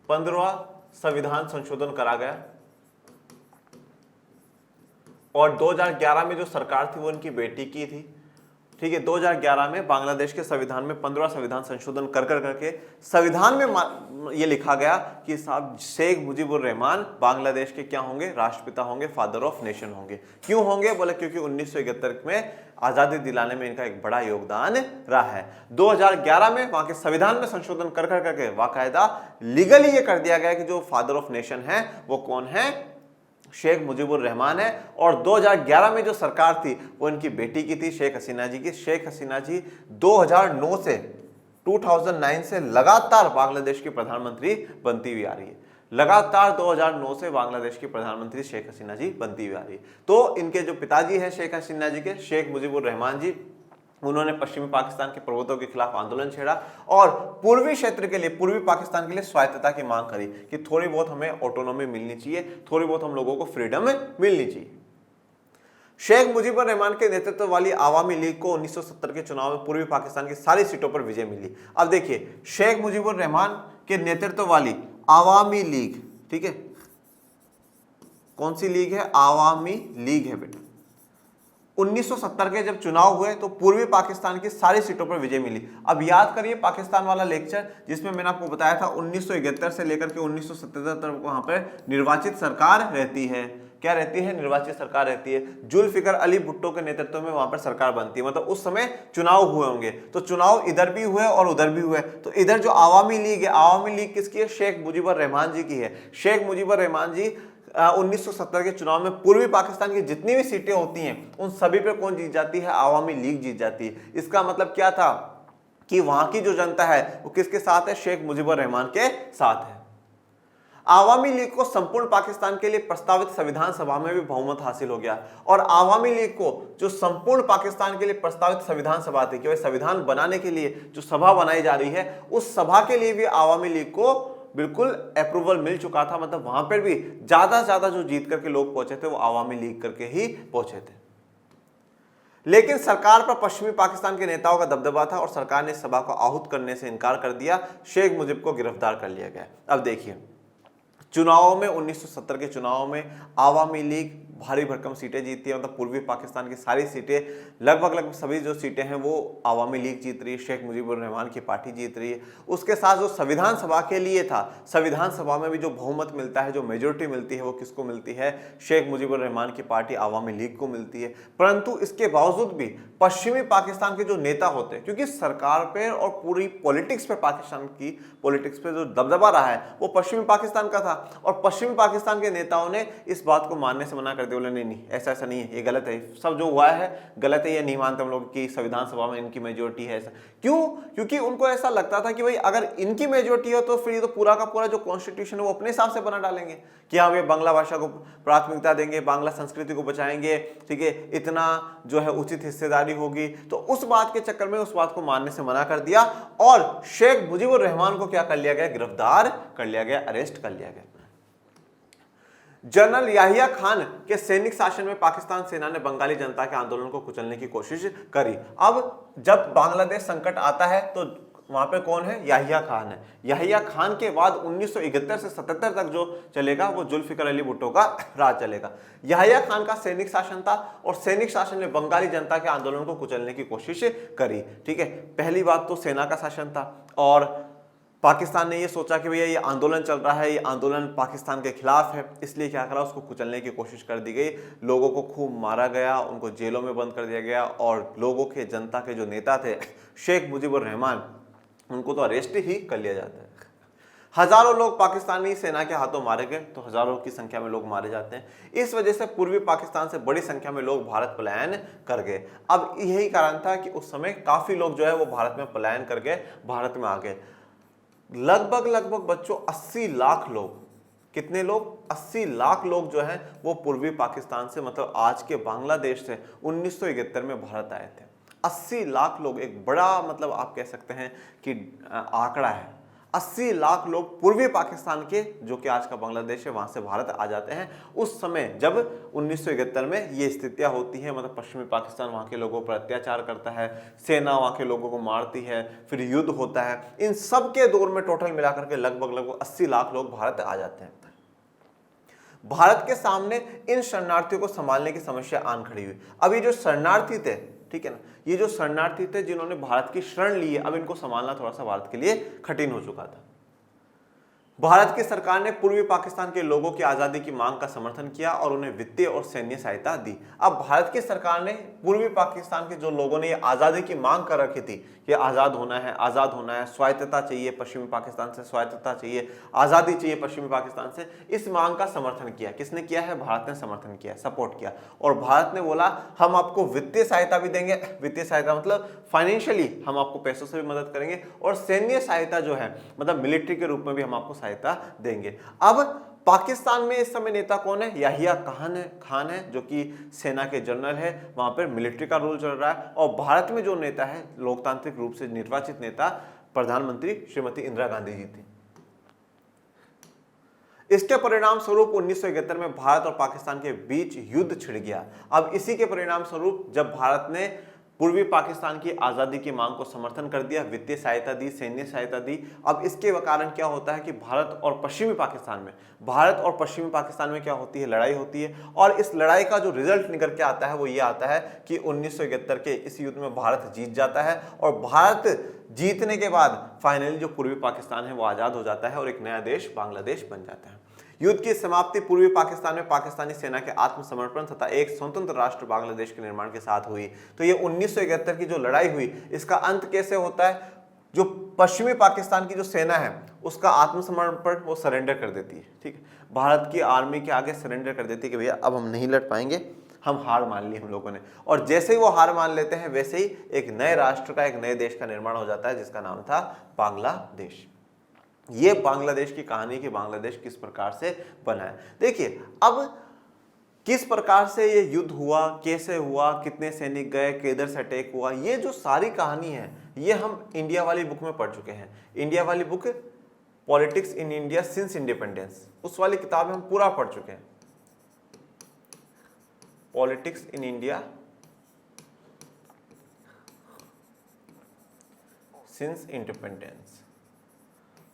15वां संविधान संशोधन करा गया। और 2011 में जो सरकार थी वो इनकी बेटी की थी। ठीक है, 2011 में बांग्लादेश के संविधान में 15वां संविधान संशोधन कर करके संविधान में ये लिखा गया कि साहब शेख मुजीबुर रहमान बांग्लादेश के क्या होंगे, राष्ट्रपिता होंगे, फादर ऑफ नेशन होंगे। क्यों होंगे? बोले क्योंकि 1971 में आजादी दिलाने में इनका एक बड़ा योगदान रहा है। 2011 में वहां के संविधान में संशोधन कर करके बाकायदा लीगली ये कर दिया गया कि जो फादर ऑफ नेशन है वो कौन है, शेख मुजीबुर रहमान है। और 2011 में जो सरकार थी वो इनकी बेटी की थी, शेख हसीना जी की। शेख हसीना जी 2009 से लगातार बांग्लादेश की प्रधानमंत्री बनती हुई आ रही है। लगातार 2009 से बांग्लादेश की प्रधानमंत्री शेख हसीना जी बनती हुई आ रही है। तो इनके जो पिताजी हैं शेख हसीना जी के, शेख मुजीबुर रहमान जी, उन्होंने पश्चिमी पाकिस्तान के प्रभुत्व के खिलाफ आंदोलन छेड़ा और पूर्वी क्षेत्र के लिए, पूर्वी पाकिस्तान के लिए स्वायत्तता की मांग करी कि थोड़ी बहुत हमें ऑटोनॉमी मिलनी चाहिए, थोड़ी बहुत हम लोगों को फ्रीडम मिलनी चाहिए। शेख मुजीबुर रहमान के नेतृत्व वाली आवामी लीग को 1970 के चुनाव में पूर्वी पाकिस्तान की सारी सीटों पर विजय मिली। अब देखिए, शेख मुजीबुर रहमान के नेतृत्व वाली आवामी लीग, ठीक है, कौन सी लीग है? आवामी लीग है बेटा। 1970 के जब चुनाव हुए तो पूर्वी पाकिस्तान की सारी सीटों पर विजय मिली। अब याद करिए पाकिस्तान वाला लेक्चर जिसमें मैंने आपको बताया था 1971 से लेकर के 1977 तक वहां पर निर्वाचित सरकार रहती है। क्या रहती है? निर्वाचित सरकार रहती है। जुल्फिकर अली भुट्टो के नेतृत्व में वहां पर सरकार बनती है। मतलब उस समय चुनाव हुए होंगे, तो चुनाव इधर भी हुए और उधर भी हुए। तो इधर जो आवामी लीग है, आवामी लीग किसकी है? शेख मुजीबुर रहमान जी की है। शेख मुजीबुर रहमान जी 1970 के चुनाव में पूर्वी पाकिस्तान की जितनी भी सीटें होती हैं उन सभी पे कौन जीत जाती है? आवामी लीग जीत जाती है। इसका मतलब क्या था कि वहां की जो जनता है वो किसके साथ है? शेख मुजीबुर रहमान के साथ है। आवामी लीग को संपूर्ण पाकिस्तान के लिए प्रस्तावित संविधान सभा में भी बहुमत हासिल हो गया। और आवामी लीग को जो संपूर्ण पाकिस्तान के लिए प्रस्तावित संविधान सभा थी कि भाई संविधान बनाने के लिए जो सभा बनाई जा रही है, उस सभा के लिए भी आवामी लीग को बिल्कुल अप्रूवल मिल चुका था। मतलब वहां पर भी ज्यादा से ज्यादा जो जीत करके लोग पहुंचे थे वो आवामी लीग करके ही पहुंचे थे। लेकिन सरकार पर पश्चिमी पाकिस्तान के नेताओं का दबदबा था और सरकार ने सभा को आहूत करने से इनकार कर दिया। शेख मुजीब को गिरफ्तार कर लिया गया। अब देखिए, चुनावों में 1970 के चुनाव में आवामी लीग भारी भरकम सीटें जीतती है। मतलब पूर्वी पाकिस्तान की सारी सीटें, लगभग सभी जो सीटें हैं वो आवामी लीग जीत रही है, शेख मुजीबुर रहमान की पार्टी जीत रही है। उसके साथ जो संविधान सभा के लिए था, संविधान सभा में भी जो बहुमत मिलता है, जो मेजोरिटी मिलती है, वो किसको मिलती है? शेख मुजीबुर रहमान की पार्टी आवामी लीग को मिलती है। परंतु इसके बावजूद भी पश्चिमी पाकिस्तान के जो नेता होते हैं, क्योंकि सरकार पे और पूरी पॉलिटिक्स पे, पाकिस्तान की पॉलिटिक्स पे जो दबदबा रहा है वो पश्चिमी पाकिस्तान का था। और पश्चिमी पाकिस्तान के नेताओं ने इस बात को मानने से मना कर दिया, बोले नहीं ऐसा ऐसा नहीं है, ये गलत है, सब जो हुआ है गलत है, ये नहीं मानते हम लोग कि संविधान सभा में इनकी मेजोरिटी है। ऐसा क्यों? क्योंकि उनको ऐसा लगता था कि भाई अगर इनकी मेजोरिटी हो तो फिर ये तो पूरा का पूरा जो कॉन्स्टिट्यूशन है वो अपने हिसाब से बना डालेंगे कि हाँ, ये बांग्ला भाषा को प्राथमिकता देंगे, बांग्ला संस्कृति को बचाएंगे, ठीक है, इतना जो है उचित हिस्सेदारी होगी। तो उस बात के चक्कर में उस बात को मानने से मना कर दिया और शेख मुजीबुर रहमान को क्या कर लिया गया? गिरफ्तार कर लिया गया, अरेस्ट कर लिया गया। जनरल याहिया खान के सैनिक शासन में पाकिस्तान सेना ने बंगाली जनता के आंदोलन को कुचलने की कोशिश करी। अब जब बांग्लादेश संकट आता है तो वहां पे कौन है? याहिया खान है। याहिया खान के बाद 1971 से 77 तक जो चलेगा वो जुल्फिकर अली भुट्टो का राज चलेगा। याहिया खान का सैनिक शासन था और सैनिक शासन ने बंगाली जनता के आंदोलन को कुचलने की कोशिश करी। ठीक है, पहली बात तो सेना का शासन था और पाकिस्तान ने ये सोचा कि भैया ये आंदोलन चल रहा है, ये आंदोलन पाकिस्तान के खिलाफ है, इसलिए क्या करा? उसको कुचलने की कोशिश कर दी गई। लोगों को खूब मारा गया, उनको जेलों में बंद कर दिया गया और लोगों के, जनता के जो नेता थे शेख मुजीबुर रहमान, उनको तो अरेस्ट ही कर लिया जाता है। हजारों लोग पाकिस्तानी सेना के हाथों मारे गए, तो हजारों की संख्या में लोग मारे जाते हैं। इस वजह से पूर्वी पाकिस्तान से बड़ी संख्या में लोग भारत पलायन कर गए। अब यही कारण था कि उस समय काफी लोग जो है वो भारत में पलायन कर गए, भारत में आ गए। लगभग बच्चों 80 लाख लोग, कितने लोग? 80 लाख लोग जो हैं वो पूर्वी पाकिस्तान से, मतलब आज के बांग्लादेश से 1971 में भारत आए थे। 80 लाख लोग एक बड़ा, मतलब आप कह सकते हैं कि आंकड़ा है। 80 लाख लोग पूर्वी पाकिस्तान के, जो कि आज का बांग्लादेश है, वहां से भारत आ जाते हैं उस समय जब 1971 में ये स्थितियां होती हैं। मतलब पश्चिमी पाकिस्तान वहां के लोगों पर अत्याचार करता है, सेना वहां के लोगों को मारती है, फिर युद्ध होता है। इन सब के दौर में टोटल मिलाकर के लगभग 80 लाख लोग भारत आ जाते हैं। भारत के सामने इन शरणार्थियों को संभालने की समस्या आन खड़ी हुई। अब ये जो शरणार्थी थे, ठीक है ना, ये जो शरणार्थी थे जिन्होंने भारत की शरण ली है, अब इनको संभालना थोड़ा सा भारत के लिए कठिन हो चुका था। भारत की सरकार ने पूर्वी पाकिस्तान के लोगों की आजादी की मांग का समर्थन किया और उन्हें वित्तीय और सैन्य सहायता दी। अब भारत की सरकार ने पूर्वी पाकिस्तान के जो लोगों ने ये आजादी की मांग कर रखी थी कि आजाद होना है, आजाद होना है, स्वायत्तता चाहिए पश्चिमी पाकिस्तान से, स्वायत्तता चाहिए, आजादी चाहिए पश्चिमी पाकिस्तान से, इस मांग का समर्थन किया। किसने किया है? भारत ने समर्थन किया, सपोर्ट किया। और भारत ने बोला हम आपको वित्तीय सहायता भी देंगे। वित्तीय सहायता मतलब फाइनेंशियली हम आपको पैसों से भी मदद करेंगे, और सैन्य सहायता जो है मतलब मिलिट्री के रूप में भी हम आपको सहायता देंगे। अब पाकिस्तान में इस समय नेता कौन है? याहिया खान है, जो कि सेना के जनरल है, वहां पर मिलिट्री का रूल चल रहा है। और भारत में जो नेता है, लोकतांत्रिक रूप से निर्वाचित नेता, प्रधानमंत्री श्रीमती इंदिरा गांधी जी थी। इसके परिणाम स्वरूप 1971 में भारत और पाकिस्तान के बीच युद्ध छिड़ गया। अब इसी के परिणाम स्वरूप जब भारत ने पूर्वी पाकिस्तान की आजादी की मांग को समर्थन कर दिया, वित्तीय सहायता दी, सैन्य सहायता दी, अब इसके कारण क्या होता है कि भारत और पश्चिमी पाकिस्तान में क्या होती है? लड़ाई होती है। और इस लड़ाई का जो रिजल्ट निकल के आता है वो ये आता है कि 1971 के इस युद्ध में भारत जीत जाता है, और भारत जीतने के बाद फाइनली जो पूर्वी पाकिस्तान है वो आजाद हो जाता है और एक नया देश बांग्लादेश बन जाता है। युद्ध की समाप्ति पूर्वी पाकिस्तान में पाकिस्तानी सेना के आत्मसमर्पण तथा एक स्वतंत्र राष्ट्र बांग्लादेश के निर्माण के साथ हुई। तो ये 1971 की जो लड़ाई हुई, इसका अंत कैसे होता है? जो पश्चिमी पाकिस्तान की जो सेना है उसका आत्मसमर्पण, वो सरेंडर कर देती है। ठीक है, भारत की आर्मी के आगे सरेंडर कर देती है कि भैया अब हम नहीं लड़ पाएंगे, हम हार मान ली हम लोगों ने। और जैसे ही वो हार मान लेते हैं वैसे ही एक नए राष्ट्र का, एक नए देश का निर्माण हो जाता है, जिसका नाम था बांग्लादेश। ये बांग्लादेश की कहानी कि बांग्लादेश किस प्रकार से बना है। देखिए अब किस प्रकार से ये युद्ध हुआ, कैसे हुआ, कितने सैनिक गए, किधर से अटैक हुआ, ये जो सारी कहानी है ये हम इंडिया वाली बुक में पढ़ चुके हैं। इंडिया वाली book politics in India since independence, उस वाली किताब हम पूरा पढ़ चुके हैं। Politics in India since independence,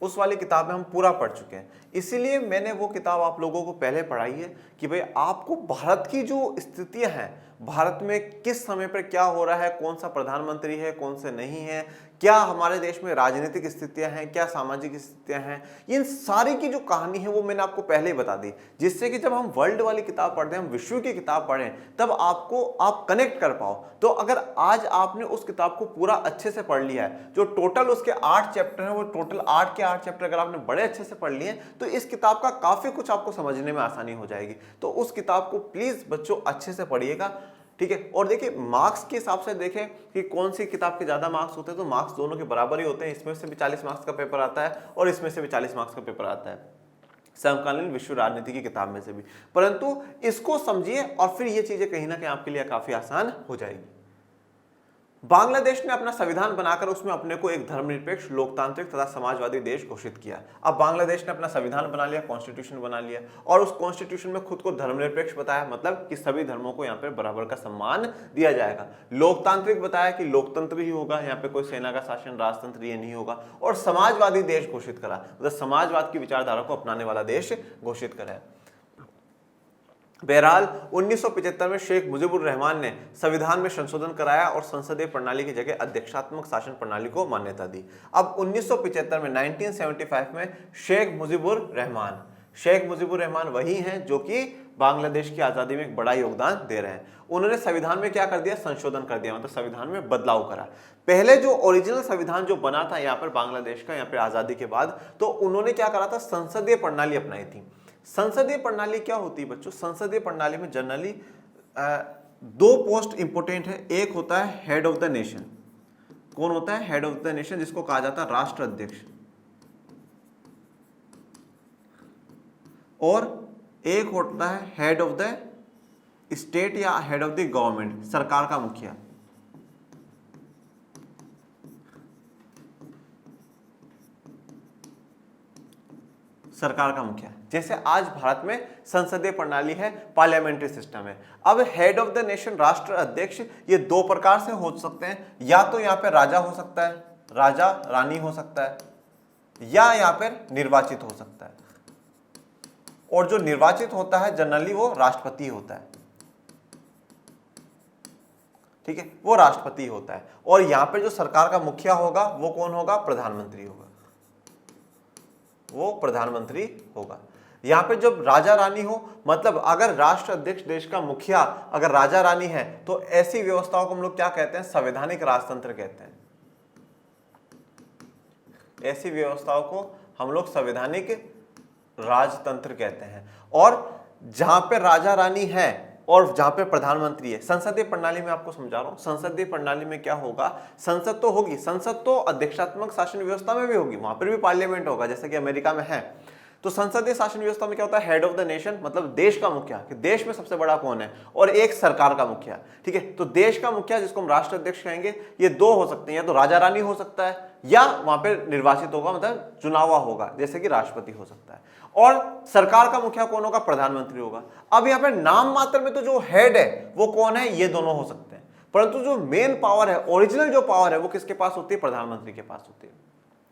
उस वाली किताब में हम पूरा पढ़ चुके हैं। इसीलिए मैंने वो किताब आप लोगों को पहले पढ़ाई है कि भाई आपको भारत की जो स्थितियां हैं, भारत में किस समय पर क्या हो रहा है, कौन सा प्रधानमंत्री है, कौन से नहीं है, क्या हमारे देश में राजनीतिक स्थितियां हैं, क्या सामाजिक स्थितियां हैं, इन सारी की जो कहानी है वो मैंने आपको पहले ही बता दी, जिससे कि जब हम वर्ल्ड वाली किताब पढ़ते हैं, हम विश्व की किताब पढ़ें, तब आप कनेक्ट कर पाओ। तो अगर आज आपने उस किताब को पूरा अच्छे से पढ़ लिया है, जो टोटल उसके 8 चैप्टर हैं, वो टोटल 8 के 8 चैप्टर अगर आपने बड़े अच्छे से पढ़ लिए तो इस किताब का काफी कुछ आपको समझने में आसानी हो जाएगी। तो उस किताब को प्लीज बच्चों अच्छे से पढ़िएगा, ठीक है। और देखिए मार्क्स के हिसाब से देखें कि कौन सी किताब के ज्यादा मार्क्स होते हैं, तो मार्क्स दोनों के बराबर ही होते हैं। इसमें से भी 40 मार्क्स का पेपर आता है और इसमें से भी 40 मार्क्स का पेपर आता है, समकालीन विश्व राजनीति की किताब में से भी। परंतु इसको समझिए और फिर ये चीजें कहीं ना कहीं आपके लिए काफी आसान हो जाएगी। बांग्लादेश ने अपना संविधान बनाकर उसमें अपने को एक धर्मनिरपेक्ष, लोकतांत्रिक तथा समाजवादी देश घोषित किया। अब बांग्लादेश ने अपना संविधान बना लिया, कॉन्स्टिट्यूशन बना लिया, और उस कॉन्स्टिट्यूशन में खुद को धर्मनिरपेक्ष बताया, मतलब कि सभी धर्मों को यहाँ पे बराबर का सम्मान दिया जाएगा। लोकतांत्रिक बताया कि लोकतंत्र ही होगा, यहाँ पे कोई सेना का शासन, राजतंत्र ये नहीं होगा। और समाजवादी देश घोषित करा, मतलब समाजवाद की विचारधारा को अपनाने वाला देश घोषित करा। बहरहाल 1975 में शेख मुजीबुर रहमान ने संविधान में संशोधन कराया और संसदीय प्रणाली की जगह अध्यक्षात्मक शासन प्रणाली को मान्यता दी। अब 1975 में 1975 में शेख मुजीबुर रहमान वही हैं जो कि बांग्लादेश की आजादी में एक बड़ा योगदान दे रहे हैं। उन्होंने संविधान में क्या कर दिया, संशोधन कर दिया, मतलब संविधान में बदलाव करा। पहले जो ओरिजिनल संविधान जो बना था यहाँ पर बांग्लादेश का, यहाँ पर आजादी के बाद, तो उन्होंने क्या करा था, संसदीय प्रणाली अपनाई थी। संसदीय प्रणाली क्या होती है बच्चों, संसदीय प्रणाली में जनरली दो पोस्ट इंपोर्टेंट है। एक होता है हेड ऑफ द नेशन। कौन होता है हेड ऑफ द नेशन, जिसको कहा जाता है राष्ट्र अध्यक्ष, और एक होता है हेड ऑफ द स्टेट या हेड ऑफ द गवर्नमेंट, सरकार का मुखिया। सरकार का मुखिया। जैसे आज भारत में संसदीय प्रणाली है, पार्लियामेंट्री सिस्टम है। अब हेड ऑफ द नेशन, राष्ट्र अध्यक्ष, ये दो प्रकार से हो सकते हैं। या तो यहाँ पे राजा हो सकता है, राजा रानी हो सकता है, या यहाँ पर निर्वाचित हो सकता है। और जो निर्वाचित होता है जनरली वो राष्ट्रपति होता है, ठीक है, वो राष्ट्रपति होता है। और यहाँ पे जो सरकार का मुखिया होगा वो कौन होगा, प्रधानमंत्री होगा, वो प्रधानमंत्री होगा। यहाँ पे जब राजा रानी हो, मतलब अगर राष्ट्र अध्यक्ष देश का मुखिया अगर राजा रानी है, तो ऐसी व्यवस्थाओं को हम लोग क्या कहते हैं, संवैधानिक राजतंत्र कहते हैं। ऐसी व्यवस्थाओं को हम लोग संवैधानिक राजतंत्र कहते हैं। और जहां पे राजा रानी है और जहां पे प्रधानमंत्री है, संसदीय प्रणाली में आपको समझा रहा हूं, संसदीय प्रणाली में क्या होगा, संसद तो होगी, संसद तो अध्यक्षात्मक शासन व्यवस्था में भी होगी, वहां पर भी पार्लियामेंट होगा जैसे कि अमेरिका में है। तो संसदीय शासन व्यवस्था में क्या होता है, हेड ऑफ द नेशन, मतलब देश का मुखिया, कि देश में सबसे बड़ा कौन है, और एक सरकार का मुखिया, ठीक है। तो देश का मुखिया जिसको हम राष्ट्र अध्यक्ष कहेंगे, ये दो हो सकते हैं, या तो राजा रानी हो सकता है, या वहां पे निर्वाचित होगा, मतलब चुनावा होगा, जैसे कि राष्ट्रपति हो सकता है। और सरकार का मुखिया कौन होगा, प्रधानमंत्री होगा। अब यहाँ पे नाम मात्र में तो जो हेड है वो कौन है, ये दोनों हो सकते हैं, परंतु जो मेन पावर है, ओरिजिनल जो पावर है, वो किसके पास होती है, प्रधानमंत्री के पास होती है।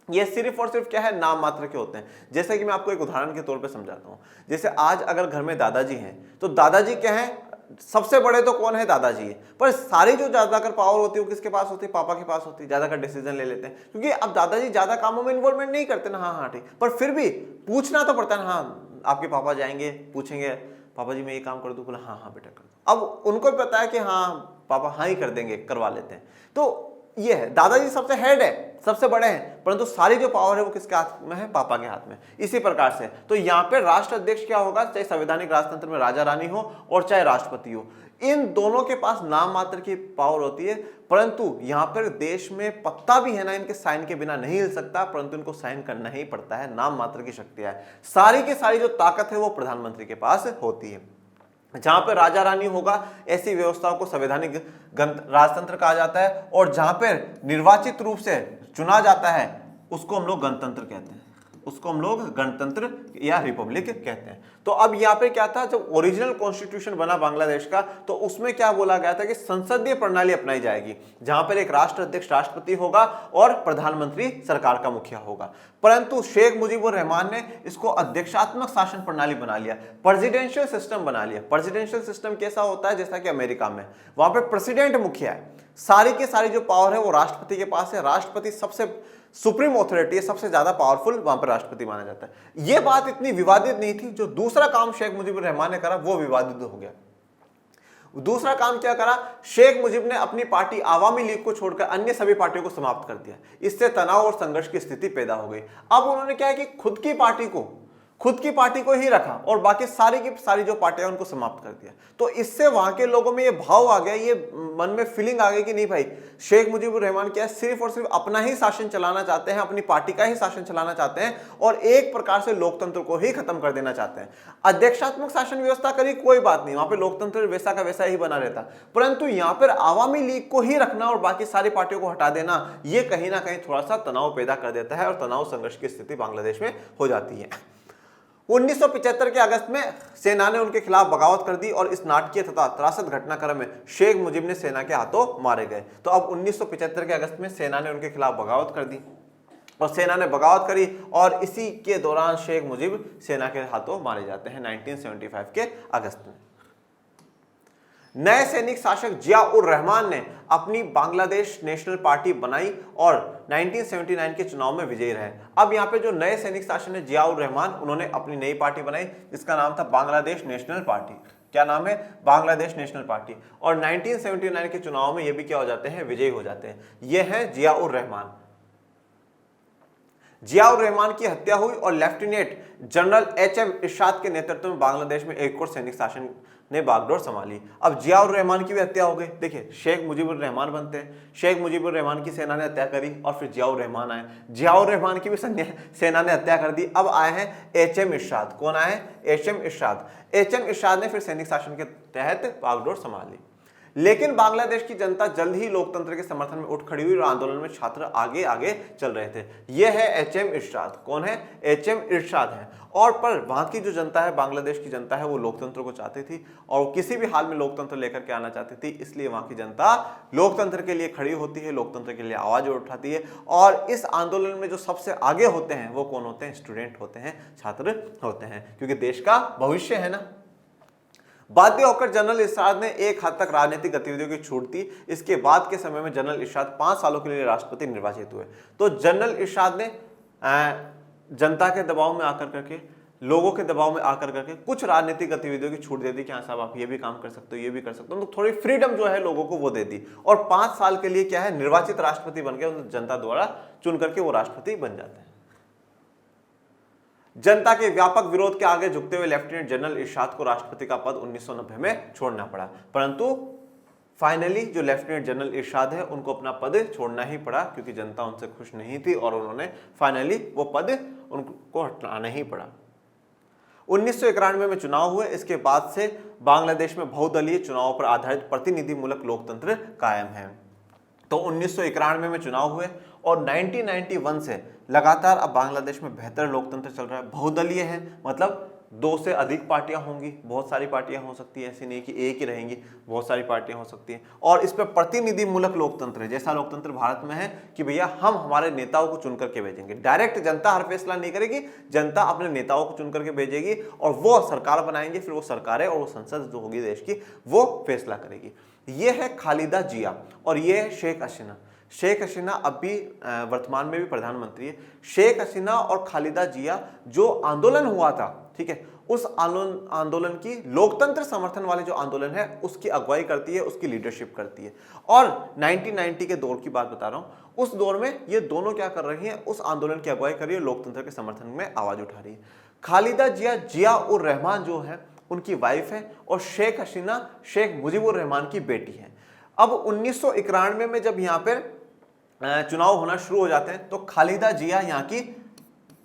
ये सिर्फ और सिर्फ क्या है, नाम मात्र के होते हैं। जैसे कि मैं आपको एक उदाहरण के तौर पे समझाता हूँ। जैसे आज अगर घर में दादाजी हैं, तो दादाजी क्या है, सबसे बड़े तो कौन है, दादाजी है, पर सारी जो ज्यादातर पावर होती है वो किसके पास होती है, पापा के पास होती है, ज्यादातर डिसीजन ले लेते हैं, क्योंकि अब दादाजी ज्यादा कामों में इन्वॉल्वमेंट नहीं करते ना, हाँ हाँ ठीक, पर फिर भी पूछना तो पड़ता है ना, हाँ आपके पापा जाएंगे पूछेंगे, पापा जी मैं ये काम कर दूं, बोला हाँ हाँ बेटा कर दो। अब उनको पता है कि हाँ पापा हाँ ही कर देंगे, करवा लेते हैं। तो ये है, दादाजी सबसे हेड है, सबसे बड़े हैं, परंतु सारी जो पावर है वो किसके हाथ में है, पापा के हाथ में। इसी प्रकार से तो यहाँ पे राष्ट्र अध्यक्ष क्या होगा, चाहे संवैधानिक राजतंत्र में राजा रानी हो और चाहे राष्ट्रपति हो, इन दोनों के पास नाम मात्र की पावर होती है। परंतु यहाँ पर देश में पत्ता भी है ना, इनके साइन के बिना नहीं हिल सकता, परंतु इनको साइन करना ही पड़ता है, नाम मात्र की शक्ति है। सारी की सारी जो ताकत है वो प्रधानमंत्री के पास होती है। जहां पर राजा रानी होगा, ऐसी व्यवस्थाओं को संवैधानिक राजतंत्र कहा जाता है, और जहां पर निर्वाचित रूप से चुना जाता है उसको हम लोग गणतंत्र कहते हैं, उसको हम लोग गणतंत्र या रिपब्लिक कहते हैं। तो अब यहाँ पे क्या था, जब ओरिजिनल कॉन्स्टिट्यूशन बना बांग्लादेश का, तो उसमें क्या बोला गया था कि संसदीय प्रणाली अपनाई जाएगी, जहां पर एक राष्ट्र अध्यक्ष राष्ट्रपति होगा और प्रधानमंत्री सरकार का मुखिया होगा। परंतु शेख मुजीबुर रहमान ने इसको अध्यक्षात्मक शासन प्रणाली बना लिया, प्रेसिडेंशियल सिस्टम बना लिया। प्रेसिडेंशियल सिस्टम कैसा होता है, जैसा कि अमेरिका में, वहां पर प्रेसिडेंट मुखिया है, सारी की सारी जो पावर है वो राष्ट्रपति के पास है, राष्ट्रपति सबसे सुप्रीम ऑथोरिटी है, सबसे ज्यादा पावरफुल वहां पर राष्ट्रपति माना जाता है। यह बात इतनी विवादित नहीं थी, जो दूसरा काम शेख मुजीबुर रहमान ने करा वो विवादित हो गया। दूसरा काम क्या करा, शेख मुजीब ने अपनी पार्टी आवामी लीग को छोड़कर अन्य सभी पार्टियों को समाप्त कर दिया। इससे तनाव और संघर्ष की स्थिति पैदा हो गई। अब उन्होंने क्या है कि खुद की पार्टी को ही रखा और बाकी सारी की सारी जो पार्टियां उनको समाप्त कर दिया। तो इससे वहां के लोगों में ये भाव आ गया, ये मन में फीलिंग आ गई कि नहीं भाई, शेख मुजीबुर रहमान क्या है, सिर्फ और सिर्फ अपना ही शासन चलाना चाहते हैं, अपनी पार्टी का ही शासन चलाना चाहते हैं, और एक प्रकार से लोकतंत्र को ही खत्म कर देना चाहते हैं। अध्यक्षात्मक शासन व्यवस्था करी कोई बात नहीं, वहां पे लोकतंत्र वैसा का वैसा ही बना रहता, परंतु यहाँ पर आवामी लीग को ही रखना और बाकी सारी पार्टियों को हटा देना, ये कहीं ना कहीं थोड़ा सा तनाव पैदा कर देता है, और तनाव संघर्ष की स्थिति बांग्लादेश में हो जाती है। 1975 के अगस्त में सेना ने उनके खिलाफ बगावत कर दी, और इस नाटकीय तथा त्रासद घटनाक्रम में शेख मुजीब ने सेना के हाथों मारे गए। तो अब 1975 के अगस्त में सेना ने उनके खिलाफ बगावत कर दी, और सेना ने बगावत करी, और इसी के दौरान शेख मुजीब सेना के हाथों मारे जाते हैं 1975 के अगस्त में। नए सैनिक शासक जिया-उर रहमान ने अपनी बांग्लादेश नेशनल पार्टी बनाई और 1979 के चुनाव में विजयी रहे। अब यहाँ पे जो नए सैनिक शासक है जिया-उर रहमान, उन्होंने अपनी नई पार्टी बनाई जिसका नाम था बांग्लादेश नेशनल पार्टी। क्या नाम है? Bangladesh national party. और 1979 के चुनाव में ये भी क्या हो जाते हैं? विजयी हो जाते हैं। ये है जिया-उर रहमान। जिया-उर रहमान की हत्या हुई और लेफ्टिनेंट जनरल एच.एम. इरशाद के नेतृत्व में बांग्लादेश में एक और सैनिक शासन ने बागडोर संभाली। अब जिया-उर रहमान की भी हत्या हो गई। देखिए, शेख मुजीबुर रहमान बनते हैं, शेख मुजीबुर रहमान की सेना ने हत्या करी और फिर जिया-उर रहमान आए, जिया-उर रहमान की भी सेना ने हत्या कर दी। अब आए हैं एच.एम. इरशाद। कौन आए? एच.एम. इरशाद। एच.एम. इरशाद ने फिर सैनिक शासन के तहत बागडोर संभाली। लेकिन बांग्लादेश की जनता जल्द ही लोकतंत्र के समर्थन में उठ खड़ी हुई और आंदोलन में छात्र आगे आगे चल रहे थे। यह है एच.एम. इरशाद। कौन है? एच.एम. इरशाद है। और पर वहां की जो जनता है, बांग्लादेश की जनता है, वो लोकतंत्र को चाहती थी और किसी भी हाल में लोकतंत्र लेकर के आना चाहती थी। इसलिए वहां की जनता लोकतंत्र के लिए खड़ी होती है, लोकतंत्र के लिए आवाज उठाती है। और इस आंदोलन में जो सबसे आगे होते हैं वो कौन होते हैं? स्टूडेंट होते हैं, छात्र होते हैं, क्योंकि देश का भविष्य है ना। बाध्य होकर जनरल इरशाद ने एक हद तक राजनीतिक गतिविधियों की छूट दी। इसके बाद के समय में जनरल इरशाद 5 सालों के लिए राष्ट्रपति निर्वाचित हुए। तो जनरल इरशाद ने जनता के दबाव में आकर करके, लोगों के दबाव में आकर करके कुछ राजनीतिक गतिविधियों की छूट दे दी कि हाँ साहब आप ये भी काम कर सकते हो, ये भी कर सकते हो। तो थोड़ी फ्रीडम जो है लोगों को वो दे दी और 5 साल के लिए क्या है, निर्वाचित राष्ट्रपति बन गए, जनता द्वारा चुन करके वो राष्ट्रपति बन जाते हैं। जनता के व्यापक विरोध के आगे झुकते हुए लेफ्टिनेंट जनरल इरशाद को राष्ट्रपति का पद 1990 में छोड़ना पड़ा, परंतु फाइनली जो लेफ्टिनेंट जनरल इरशाद है उनको अपना पद छोड़ना ही पड़ा क्योंकि जनता उनसे खुश नहीं थी और उन्होंने फाइनली वो पद उनको हटाना ही पड़ा। 1991 में चुनाव हुए। इसके बाद से बांग्लादेश में बहुदलीय चुनावों पर आधारित प्रतिनिधिमूलक लोकतंत्र कायम है। तो 1991 में चुनाव हुए और 1991 से लगातार अब बांग्लादेश में बेहतर लोकतंत्र चल रहा है। बहुदलीय है, मतलब 2 से अधिक पार्टियां होंगी, बहुत सारी पार्टियां हो सकती है, ऐसी नहीं कि एक ही रहेंगी, बहुत सारी पार्टियां हो सकती हैं। और इस पर प्रतिनिधिमूलक लोकतंत्र है, जैसा लोकतंत्र भारत में है कि भैया हम हमारे नेताओं को चुन करके भेजेंगे। डायरेक्ट जनता हर फैसला नहीं करेगी, जनता अपने नेताओं को चुन करके भेजेगी और वो सरकार बनाएंगे, फिर वो सरकार है और वो संसद जो होगी देश की वो फैसला करेगी। ये है खालिदा जिया और ये है शेख हसीना। शेख हसीना अब भी वर्तमान में भी प्रधानमंत्री है। शेख हसीना और खालिदा जिया जो आंदोलन हुआ था, ठीक है, उस आंदोलन की लोकतंत्र समर्थन वाले जो आंदोलन है उसकी अगुवाई करती है, उसकी लीडरशिप करती है। और 1990 के दौर की बात बता रहा हूं, उस दौर में ये दोनों क्या कर रही हैं, उस आंदोलन की अगुवाई कर रही है, लोकतंत्र के समर्थन में आवाज उठा रही है। खालिदा जिया जिया-उर रहमान जो है उनकी वाइफ है और शेख हसीना शेख मुजीबुर रहमान की बेटी है। अब 1991 में जब यहाँ पर चुनाव होना शुरू हो जाते हैं तो खालिदा जिया यहाँ की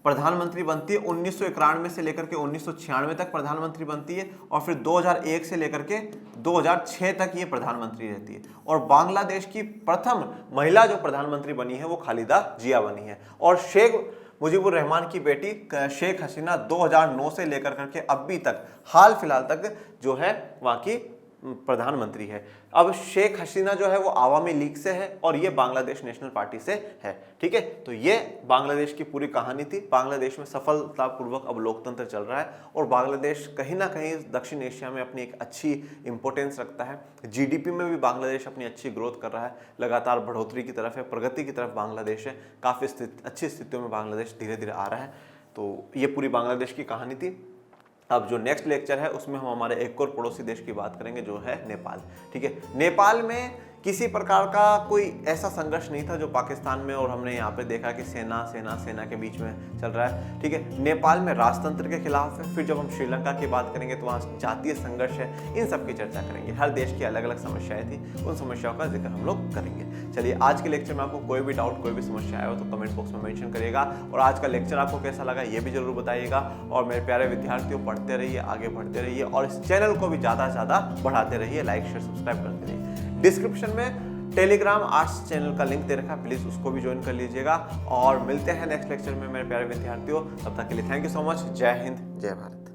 प्रधानमंत्री बनती है। 1991 से लेकर के 1996 तक प्रधानमंत्री बनती है और फिर 2001 से लेकर के 2006 तक ये प्रधानमंत्री रहती है। और बांग्लादेश की प्रथम महिला जो प्रधानमंत्री बनी है वो खालिदा जिया बनी है। और शेख मुजीबुर रहमान की बेटी शेख हसीना 2009 से लेकर करके अभी तक हाल फिलहाल तक जो है वहाँ की प्रधानमंत्री है। अब शेख हसीना जो है वो आवामी लीग से है और ये बांग्लादेश नेशनल पार्टी से है, ठीक है। तो ये बांग्लादेश की पूरी कहानी थी। बांग्लादेश में सफलतापूर्वक अब लोकतंत्र चल रहा है और बांग्लादेश कहीं ना कहीं दक्षिण एशिया में अपनी एक अच्छी इंपोर्टेंस रखता है। जीडीपी में भी बांग्लादेश अपनी अच्छी ग्रोथ कर रहा है, लगातार बढ़ोतरी की तरफ है, प्रगति की तरफ बांग्लादेश है। काफ़ी अच्छी स्थितियों में बांग्लादेश धीरे धीरे आ रहा है। तो ये पूरी बांग्लादेश की कहानी थी। अब जो नेक्स्ट लेक्चर है उसमें हम हमारे एक और पड़ोसी देश की बात करेंगे जो है नेपाल, ठीक है। नेपाल में किसी प्रकार का कोई ऐसा संघर्ष नहीं था जो पाकिस्तान में और हमने यहाँ पे देखा कि सेना के बीच में चल रहा है, ठीक है। नेपाल में राजतंत्र के खिलाफ है। फिर जब हम श्रीलंका की बात करेंगे तो वहाँ जातीय संघर्ष है। इन सब की चर्चा करेंगे। हर देश की अलग अलग समस्याएं थी, उन समस्याओं का जिक्र हम लोग करेंगे। चलिए, आज के लेक्चर में आपको कोई भी डाउट, कोई भी समस्या आया हो तो कमेंट बॉक्स में मेंशन करिएगा। और आज का लेक्चर आपको कैसा लगा ये भी जरूर बताइएगा। और मेरे प्यारे विद्यार्थियों, पढ़ते रहिए, आगे बढ़ते रहिए और इस चैनल को भी ज़्यादा से ज़्यादा बढ़ाते रहिए। लाइक शेयर सब्सक्राइब करते रहिए। डिस्क्रिप्शन में टेलीग्राम आर्ट्स चैनल का लिंक दे रखा है, प्लीज़ उसको भी ज्वाइन कर लीजिएगा। और मिलते हैं नेक्स्ट लेक्चर में मेरे प्यारे विद्यार्थियों। तब तक के लिए थैंक यू सो मच। जय हिंद, जय भारत।